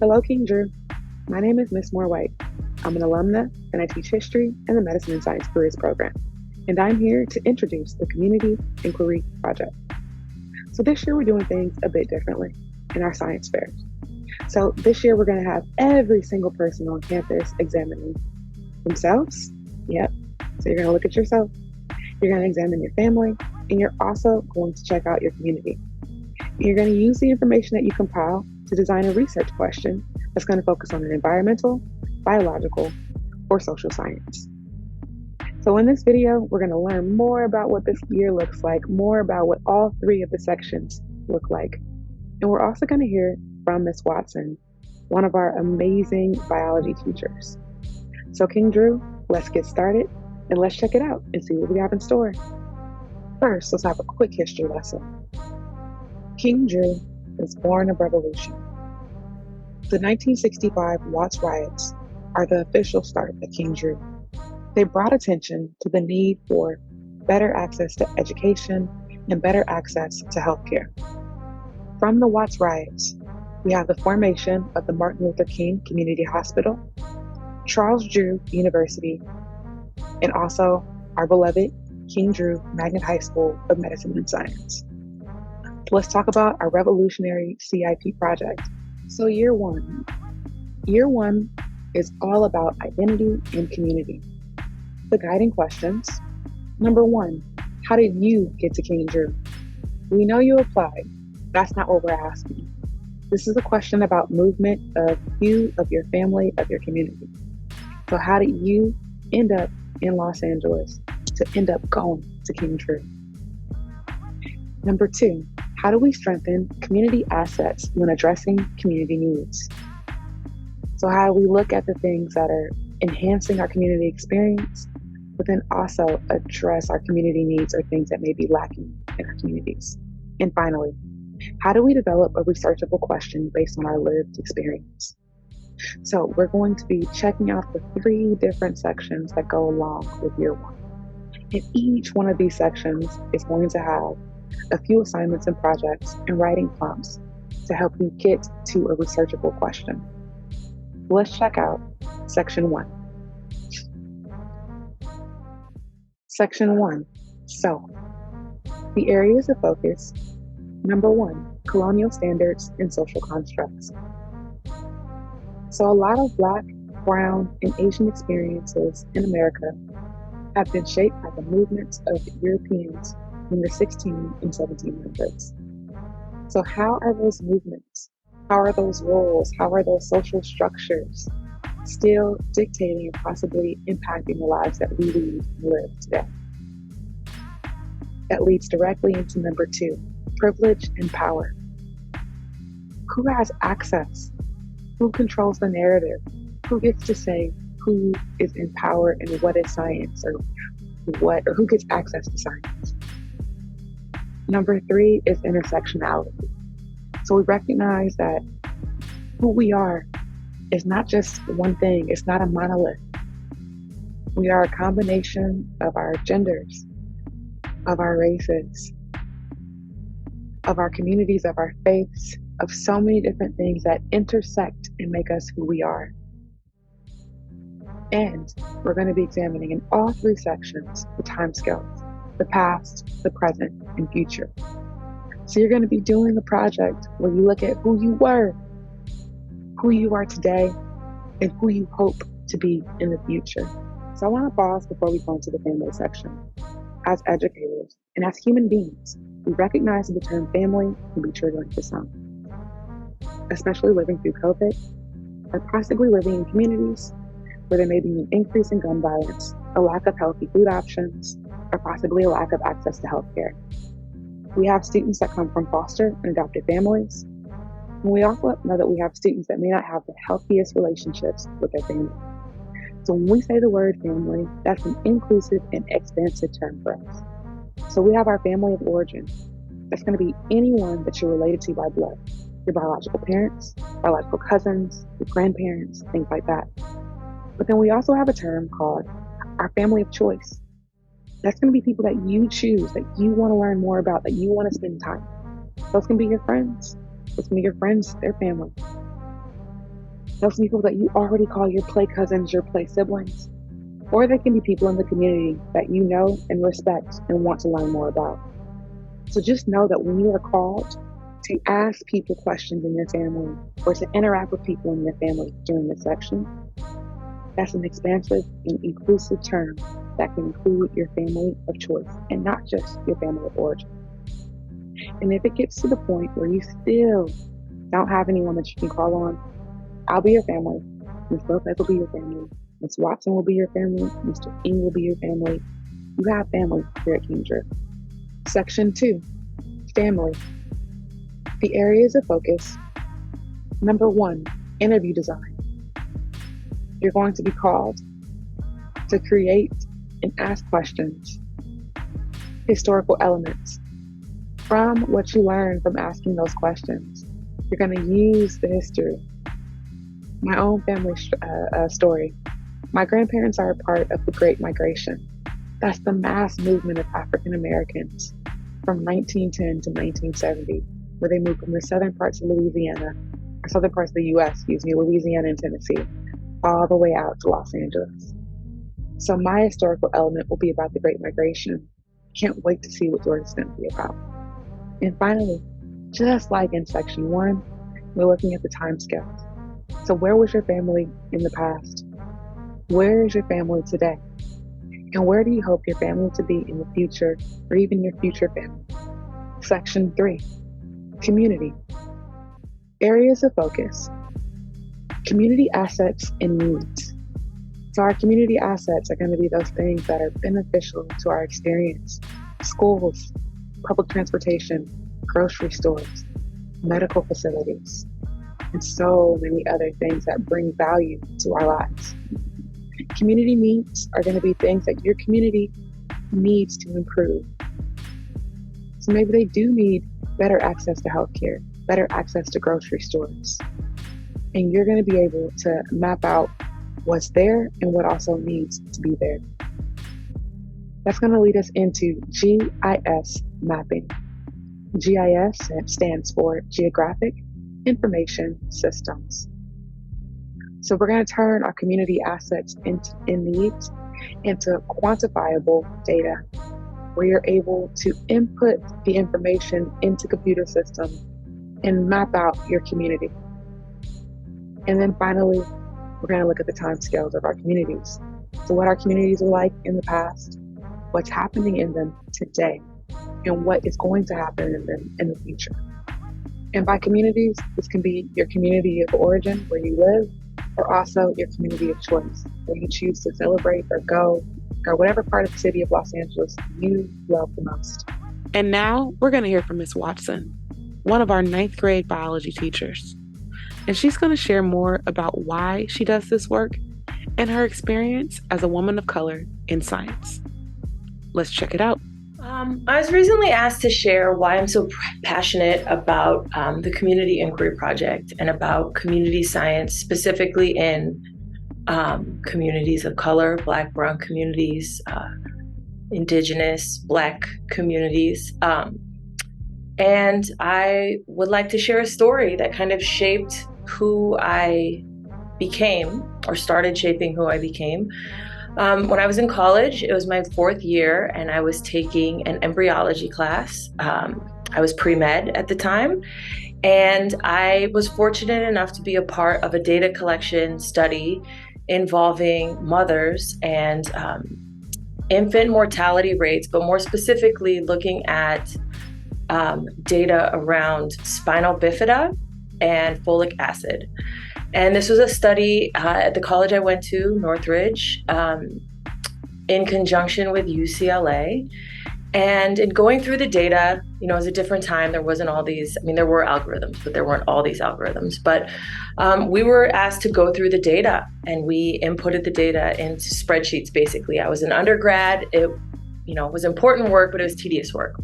Hello, King Drew. My name is Miss Moore White. I'm an alumna and I teach history in the Medicine and Science Careers program. And I'm here to introduce the Community Inquiry Project. So this year we're doing things a bit differently in our science fairs. So this year we're going to have every single person on campus examining themselves. Yep. So you're going to look at yourself, you're going to examine your family, and you're also going to check out your community. You're going to use the information that you compile to design a research question that's going to focus on an environmental, biological, or social science. So in this video, we're going to learn more about what this year looks like, more about what all three of the sections look like. And we're also going to hear from Ms. Watson, one of our amazing biology teachers. So King Drew, let's get started and let's check it out and see what we have in store. First, let's have a quick history lesson. King Drew was born of revolution. The 1965 Watts riots are the official start of King Drew. They brought attention to the need for better access to education and better access to healthcare. From the Watts riots, we have the formation of the Martin Luther King Community Hospital, Charles Drew University, and also our beloved King Drew Magnet High School of Medicine and Science. Let's talk about our revolutionary CIP project. So year one is all about identity and community. The guiding questions. Number one, how did you get to King Drew? We know you applied. That's not what we're asking. This is a question about movement of you, of your family, of your community. So how did you end up in Los Angeles to end up going to King Drew? Number two, how do we strengthen community assets when addressing community needs? So how do we look at the things that are enhancing our community experience, but then also address our community needs or things that may be lacking in our communities? And finally, how do we develop a researchable question based on our lived experience? So we're going to be checking out the three different sections that go along with year one. And each one of these sections is going to have a few assignments and projects and writing prompts to help you get to a researchable question. Let's check out section one. Section one, so the areas of focus. Number one, colonial standards and social constructs. So a lot of Black, Brown, and Asian experiences in America have been shaped by the movements of Europeans in the 16 and 1700s. So how are those movements, how are those roles, how are those social structures still dictating and possibly impacting the lives that we lead and live today? That leads directly into number two, privilege and power. Who has access? Who controls the narrative? Who gets to say who is in power and what is science or who gets access to science? Number three is intersectionality. So we recognize that who we are is not just one thing, it's not a monolith. We are a combination of our genders, of our races, of our communities, of our faiths, of so many different things that intersect and make us who we are. And we're going to be examining in all three sections the timescales, the past, the present, and future. So you're going to be doing a project where you look at who you were, who you are today, and who you hope to be in the future. So I want to pause before we go into the family section. As educators and as human beings, we recognize that the term family can be triggering for some, especially living through COVID, or possibly living in communities where there may be an increase in gun violence, a lack of healthy food options, or possibly a lack of access to healthcare. We have students that come from foster and adopted families, and we also know that we have students that may not have the healthiest relationships with their family. So when we say the word family, that's an inclusive and expansive term for us. So we have our family of origin. That's going to be anyone that you're related to by blood. Your biological parents, biological cousins, your grandparents, things like that. But then we also have a term called our family of choice. That's going to be people that you choose, that you want to learn more about, that you want to spend time. Those can be your friends. Those can be your friends, their family. Those people that you already call your play cousins, your play siblings, or they can be people in the community that you know and respect and want to learn more about. So just know that when you are called to ask people questions in your family or to interact with people in your family during this section, that's an expansive and inclusive term that can include your family of choice and not just your family of origin. And if it gets to the point where you still don't have anyone that you can call on, I'll be your family. Ms. Lopez will be your family. Ms. Watson will be your family. Mr. Ing will be your family. You have family here at Kingdra. Section 2, family. The areas of focus. Number 1, interview design. You're going to be called to create and ask questions, historical elements. From what you learn from asking those questions, you're going to use the history. My own family story. My grandparents are a part of the Great Migration. That's the mass movement of African Americans from 1910 to 1970, where they moved from the southern parts of Louisiana, or southern parts of the U.S., Louisiana and Tennessee, all the way out to Los Angeles. So my historical element will be about the Great Migration. Can't wait to see what yours is going to be about. And finally, just like in section 1, we're looking at the time scales. So where was your family in the past? Where is your family today? And where do you hope your family to be in the future, or even your future family? Section 3, community. Areas of focus. Community assets and needs. So our community assets are going to be those things that are beneficial to our experience. Schools, public transportation, grocery stores, medical facilities, and so many other things that bring value to our lives. Community needs are going to be things that your community needs to improve. So maybe they do need better access to healthcare, better access to grocery stores. And you're going to be able to map out what's there and what also needs to be there. That's going to lead us into GIS mapping. GIS stands for Geographic Information Systems. So we're going to turn our community assets and needs into quantifiable data, where you're able to input the information into computer systems and map out your community. And then finally, we're going to look at the timescales of our communities. So what our communities are like in the past, what's happening in them today, and what is going to happen in them in the future. And by communities, this can be your community of origin, where you live, or also your community of choice, where you choose to celebrate or go, or whatever part of the city of Los Angeles you love the most. And now we're going to hear from Ms. Watson, one of our 9th grade biology teachers. And she's going to share more about why she does this work and her experience as a woman of color in science. Let's check it out. I was recently asked to share why I'm so passionate about the Community Inquiry Project and about community science, specifically in communities of color, Black, Brown communities, Indigenous, Black communities. And I would like to share a story that kind of shaped who I became, or started shaping who I became. When I was in college, it was my 4th year, and I was taking an embryology class. I was pre-med at the time, and I was fortunate enough to be a part of a data collection study involving mothers and infant mortality rates, but more specifically looking at data around spinal bifida and folic acid. And this was a study at the college I went to, Northridge, in conjunction with UCLA. And in going through the data, it was a different time. There wasn't all these, there were algorithms, but there weren't all these algorithms. But we were asked to go through the data, and we inputted the data into spreadsheets, basically. I was an undergrad. It was important work, but it was tedious work.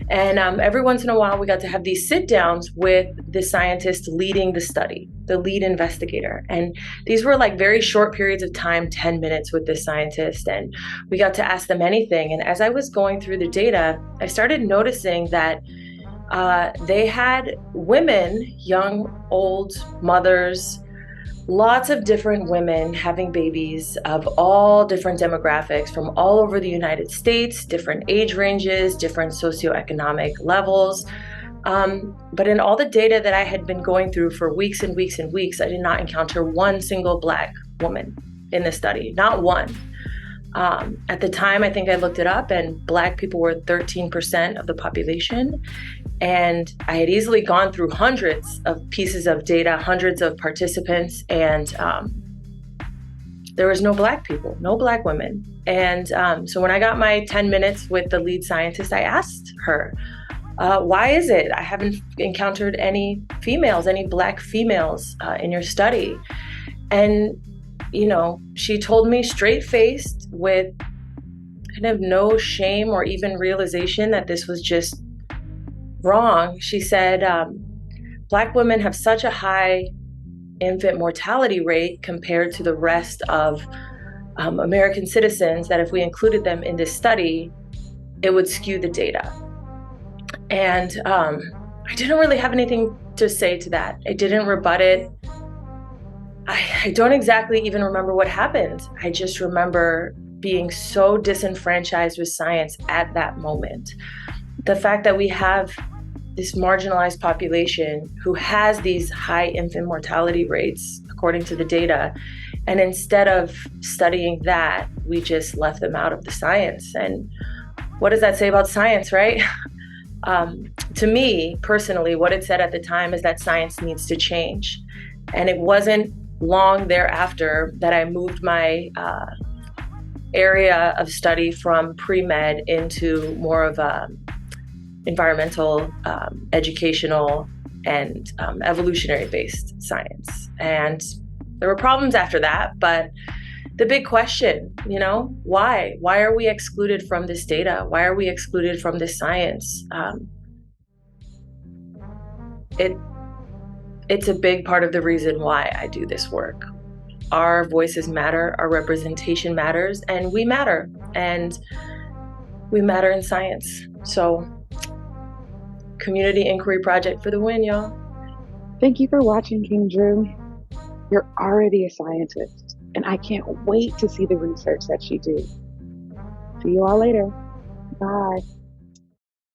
And every once in a while, we got to have these sit downs with the scientist leading the study, the lead investigator. And these were like very short periods of time, 10 minutes with this scientist. And we got to ask them anything. And as I was going through the data, I started noticing that they had women, young, old mothers, lots of different women having babies of all different demographics from all over the United States, different age ranges, different socioeconomic levels. But in all the data that I had been going through for weeks and weeks and weeks, I did not encounter one single Black woman in the study, not one. At the time, I think I looked it up, and Black people were 13% of the population. And I had easily gone through hundreds of pieces of data, hundreds of participants, and there was no Black people, no Black women. And so when I got my 10 minutes with the lead scientist, I asked her, why is it I haven't encountered any females, any Black females in your study? And, she told me straight-faced with kind of no shame or even realization that this was just wrong. She said, Black women have such a high infant mortality rate compared to the rest of American citizens that if we included them in this study, it would skew the data. And I didn't really have anything to say to that. I didn't rebut it. I don't exactly even remember what happened. I just remember being so disenfranchised with science at that moment. The fact that we have this marginalized population who has these high infant mortality rates, according to the data, and instead of studying that, we just left them out of the science. And what does that say about science, right? To me, personally, what it said at the time is that science needs to change. And it wasn't long thereafter that I moved my area of study from pre-med into more of a environmental, educational, and evolutionary-based science. And there were problems after that, but the big question, why? Why are we excluded from this data? Why are we excluded from this science? It's a big part of the reason why I do this work. Our voices matter, our representation matters, and we matter. And we matter in science. So, community inquiry project for the win, y'all. Thank you for watching, King Drew. You're already a scientist, and I can't wait to see the research that you do. See you all later. Bye.